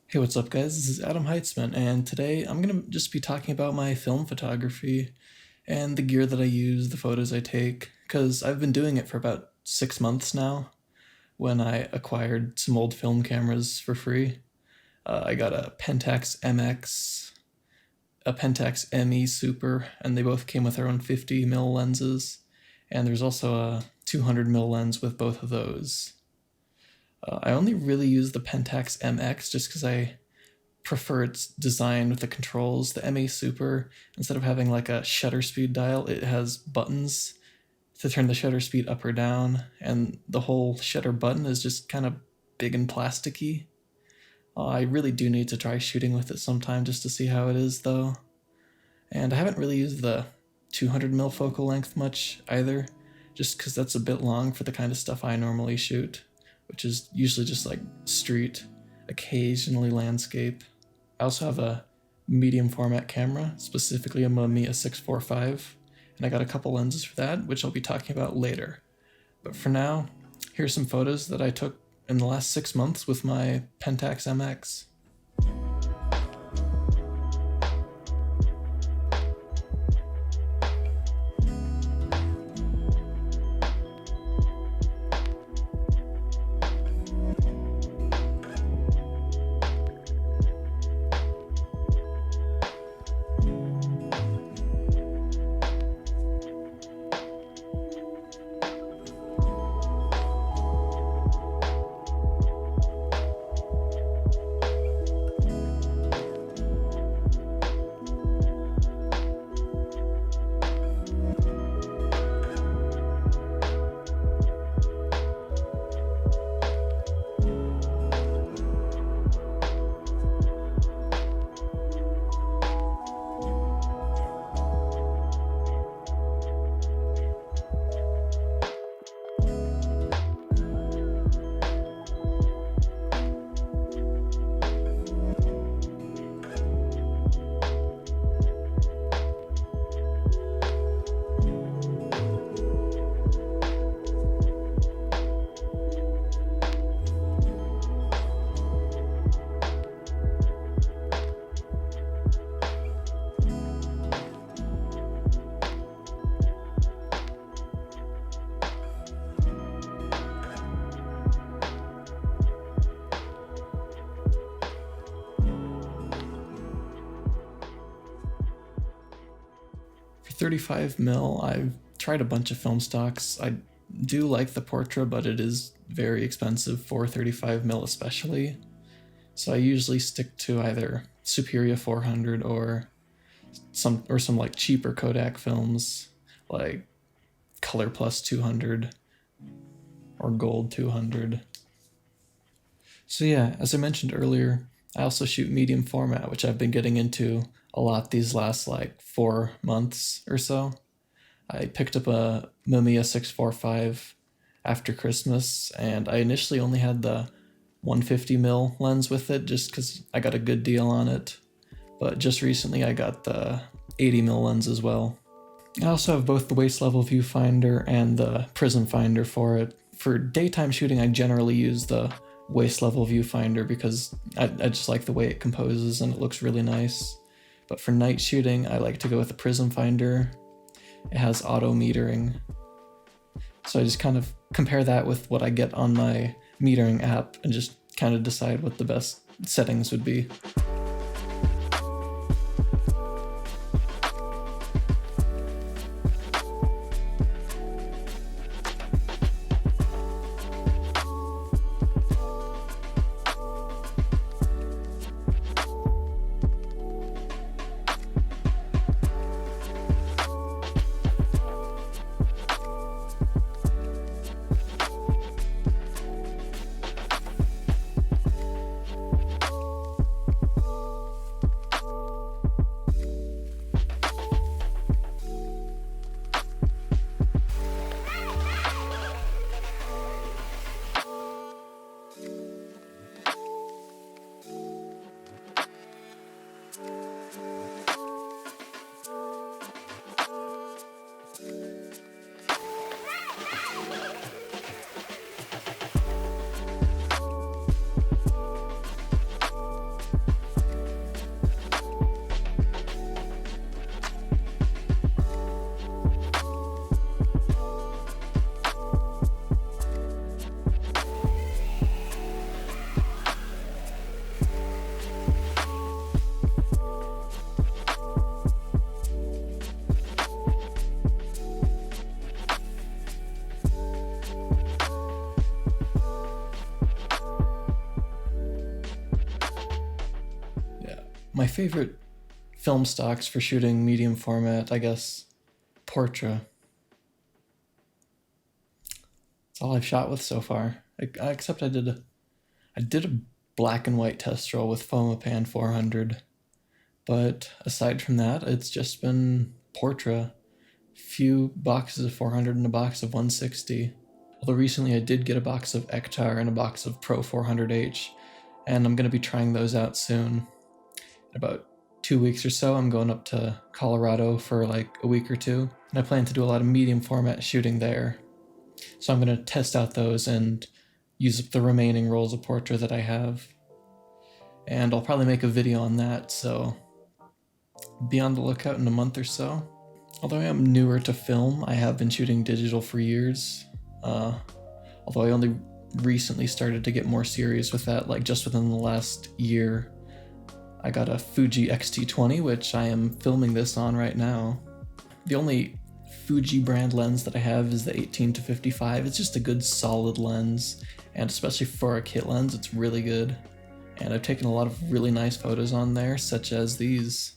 Hey, what's up, guys? This is Adam Heitzman, and today I'm gonna just be talking about my film photography and the gear that I use, the photos I take, because I've been doing it for about 6 months now when I acquired some old film cameras for free. I got a Pentax MX, a Pentax ME Super, and they both came with their own 50mm lenses, and there's also a 200mm lens with both of those. I only really use the Pentax MX just because I prefer its design with the controls. The MA Super, instead of having like a shutter speed dial, it has buttons to turn the shutter speed up or down, and the whole shutter button is just kind of big and plasticky. I really do need to try shooting with it sometime just to see how it is, though. And I haven't really used the 200mm focal length much either, just because that's a bit long for the kind of stuff I normally shoot, which is usually just like street, occasionally landscape. I also have a medium format camera, specifically a Mamiya 645, and I got a couple lenses for that, which I'll be talking about later. But for now, here's some photos that I took in the last 6 months with my Pentax MX. For 35mm, I've tried a bunch of film stocks. I do like the Portra, but it is very expensive for 35mm especially. So I usually stick to either Superior 400 or some like cheaper Kodak films like Color Plus 200 or Gold 200. So yeah, as I mentioned earlier, I also shoot medium format, which I've been getting into a lot these last like 4 months or so. I picked up a Mamiya 645 after Christmas, and I initially only had the 150mm lens with it just because I got a good deal on it. But just recently I got the 80mm lens as well. I also have both the waist level viewfinder and the prism finder for it. For daytime shooting, I generally use the waist level viewfinder because I just like the way it composes and it looks really nice. But for night shooting, I like to go with the prism finder. It has auto metering. So I just kind of compare that with what I get on my metering app and just kind of decide what the best settings would be. My favorite film stocks for shooting medium format, I guess, Portra. That's all I've shot with so far. Except I did a black and white test roll with Fomapan 400. But aside from that, it's just been Portra. Few boxes of 400 and a box of 160. Although recently I did get a box of Ektar and a box of Pro 400H, and I'm going to be trying those out soon. In about 2 weeks or so, I'm going up to Colorado for like a week or two, and I plan to do a lot of medium format shooting there. So I'm going to test out those and use up the remaining rolls of Portra that I have. And I'll probably make a video on that, so be on the lookout in a month or so. Although I am newer to film, I have been shooting digital for years. Although I only recently started to get more serious with that, like just within the last year. I got a Fuji X-T20, which I am filming this on right now. The only Fuji brand lens that I have is the 18-55. It's just a good solid lens, and especially for a kit lens, it's really good. And I've taken a lot of really nice photos on there, such as these.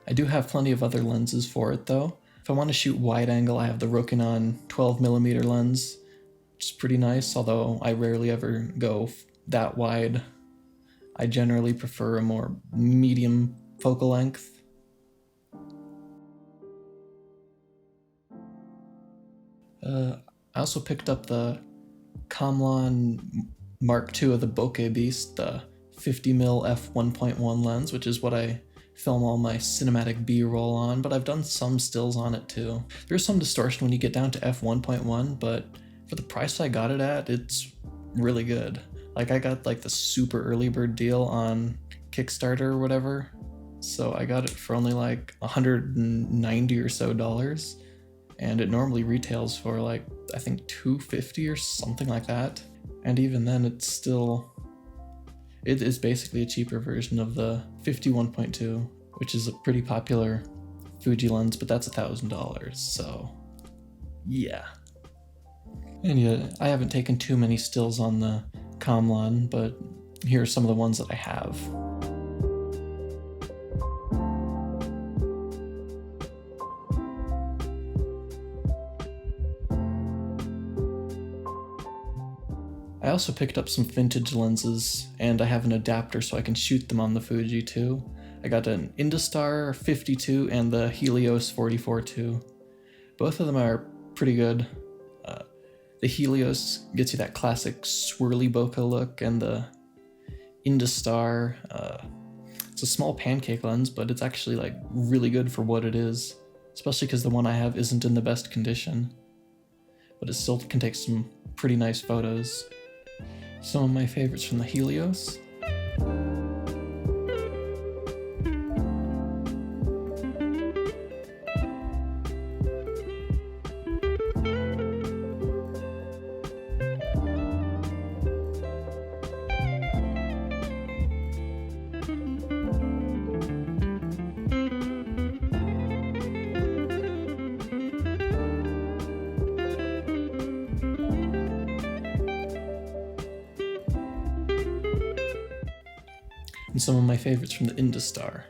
I do have plenty of other lenses for it though. If I want to shoot wide angle, I have the Rokinon 12mm lens, which is pretty nice, although I rarely ever go that wide. I generally prefer a more medium focal length. I also picked up the Kamlan Mark II of the Bokeh Beast, the 50mm f1.1 lens, which is what I film all my cinematic B-roll on, but I've done some stills on it too. There's some distortion when you get down to f1.1, but for the price I got it at, it's really good. Like I got like the super early bird deal on Kickstarter or whatever, so I got it for only like $190 or so, and it normally retails for like I think $250 or something like that. And even then, it is basically a cheaper version of the 51.2, which is a pretty popular Fuji lens, but that's $1,000, so yeah. And yeah, I haven't taken too many stills on the Kamlan, but here are some of the ones that I have. I also picked up some vintage lenses, and I have an adapter so I can shoot them on the Fuji too. I got an Industar 52 and the Helios 44-2. Both of them are pretty good. The Helios gets you that classic swirly bokeh look, and the Industar, it's a small pancake lens, but it's actually like really good for what it is, especially because the one I have isn't in the best condition, but it still can take some pretty nice photos. Some of my favorites from the Helios. and some of my favorites from the Industar.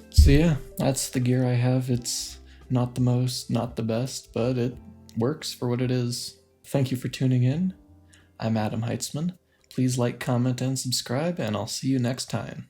So yeah, that's the gear I have. It's not the most, not the best, but it works for what it is. Thank you for tuning in. I'm Adam Heitzman. Please like, comment, and subscribe, and I'll see you next time.